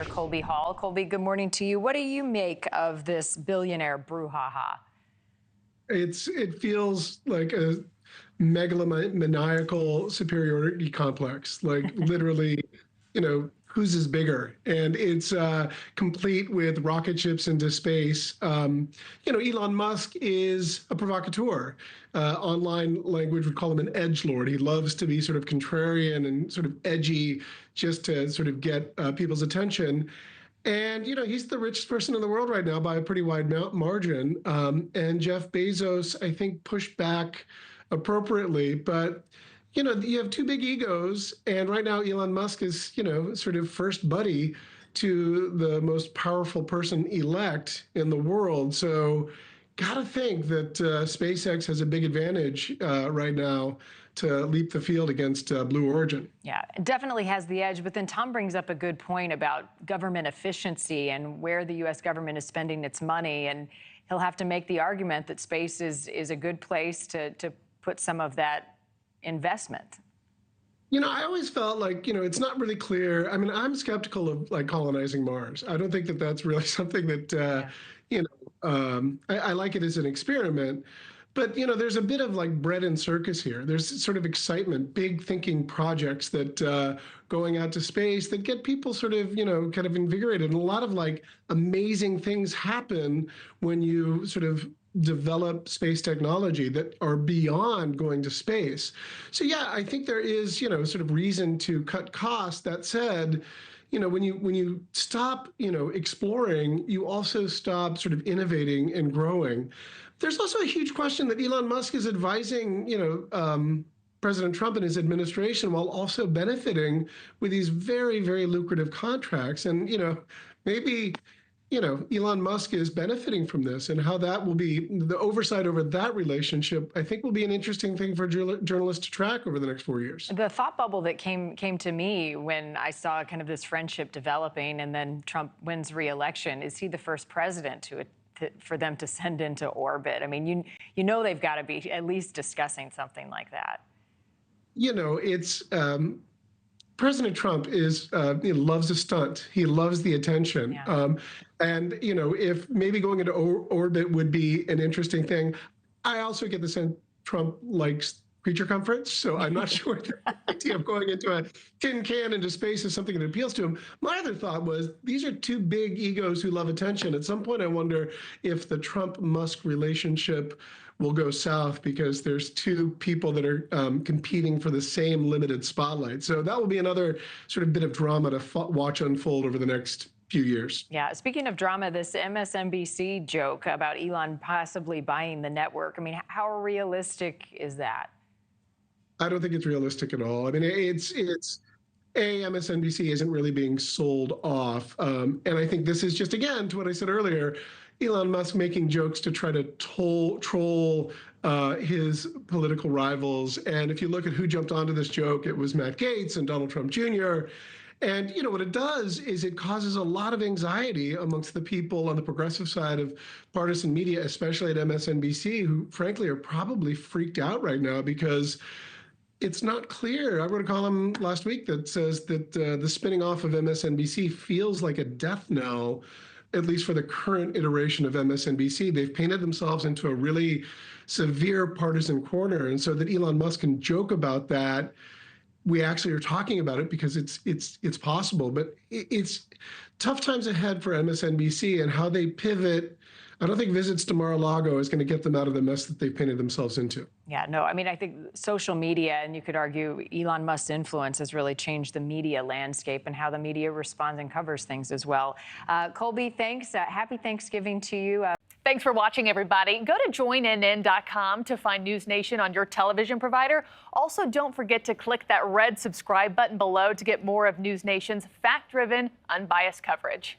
Colby Hall. Colby, good morning to you. What do you make of this billionaire brouhaha? It feels like a megalomaniacal superiority complex, like literally, whose is bigger? And it's complete with rocket ships into space. Elon Musk is a provocateur. Online language would call him an edgelord. He loves to be sort of contrarian and sort of edgy just to sort of get people's attention. And, he's the richest person in the world right now by a pretty wide margin. And Jeff Bezos, I think, pushed back appropriately. But, you have two big egos. And right now, Elon Musk is, sort of first buddy to the most powerful person elect in the world. So got to think that SpaceX has a big advantage right now to leap the field against Blue Origin. Yeah, it definitely has the edge. But then Tom brings up a good point about government efficiency and where the U.S. government is spending its money. And he'll have to make the argument that space is a good place to put some of that investment. I always felt like, it's not really clear. I mean, I'm skeptical of like colonizing Mars. I don't think that that's really something that, I like it as an experiment. But, there's a bit of like bread and circus here. There's sort of excitement, big thinking projects that going out to space that get people sort of, kind of invigorated. And a lot of like amazing things happen when you sort of develop space technology that are beyond going to space. So, yeah, I think there is, sort of reason to cut costs. That said, when you stop, exploring, you also stop sort of innovating and growing. There's also a huge question that Elon Musk is advising, President Trump and his administration while also benefiting with these very, very lucrative contracts. And, maybe, Elon Musk is benefiting from this, and how that will be, the oversight over that relationship, I think will be an interesting thing for journalists to track over the next 4 years. The thought bubble that came to me when I saw kind of this friendship developing and then Trump wins re-election, is he the first president for them to send into orbit? I mean, they've got to be at least discussing something like that. It's President Trump he loves a stunt. He loves the attention. Yeah. And if maybe going into orbit would be an interesting thing, I also get the sense Trump likes creature comforts. So I'm not sure the idea of going into a tin can into space is something that appeals to him. My other thought was these are two big egos who love attention. At some point, I wonder if the Trump-Musk relationship will go south because there's two people that are competing for the same limited spotlight. So that will be another sort of bit of drama to watch unfold over the next few years. Yeah. Speaking of drama, this MSNBC joke about Elon possibly buying the network. I mean, how realistic is that? I don't think it's realistic at all. I mean, MSNBC isn't really being sold off. And I think this is just, again, to what I said earlier, Elon Musk making jokes to try to troll his political rivals. And if you look at who jumped onto this joke, it was Matt Gaetz and Donald Trump Jr. And what it does is it causes a lot of anxiety amongst the people on the progressive side of partisan media, especially at MSNBC, who frankly are probably freaked out right now because it's not clear. I wrote a column last week that says that the spinning off of MSNBC feels like a death knell, at least for the current iteration of MSNBC. They've painted themselves into a really severe partisan corner. And so that Elon Musk can joke about that, we actually are talking about it because it's possible. But it's tough times ahead for MSNBC and how they pivot. I don't think visits to Mar-a-Lago is going to get them out of the mess that they've painted themselves into. Yeah, no, I mean, I think social media, and you could argue Elon Musk's influence has really changed the media landscape and how the media responds and covers things as well. Colby, thanks. Happy Thanksgiving to you. Thanks for watching, everybody. Go to joinnn.com to find NewsNation on your television provider. Also, don't forget to click that red subscribe button below to get more of NewsNation's fact-driven, unbiased coverage.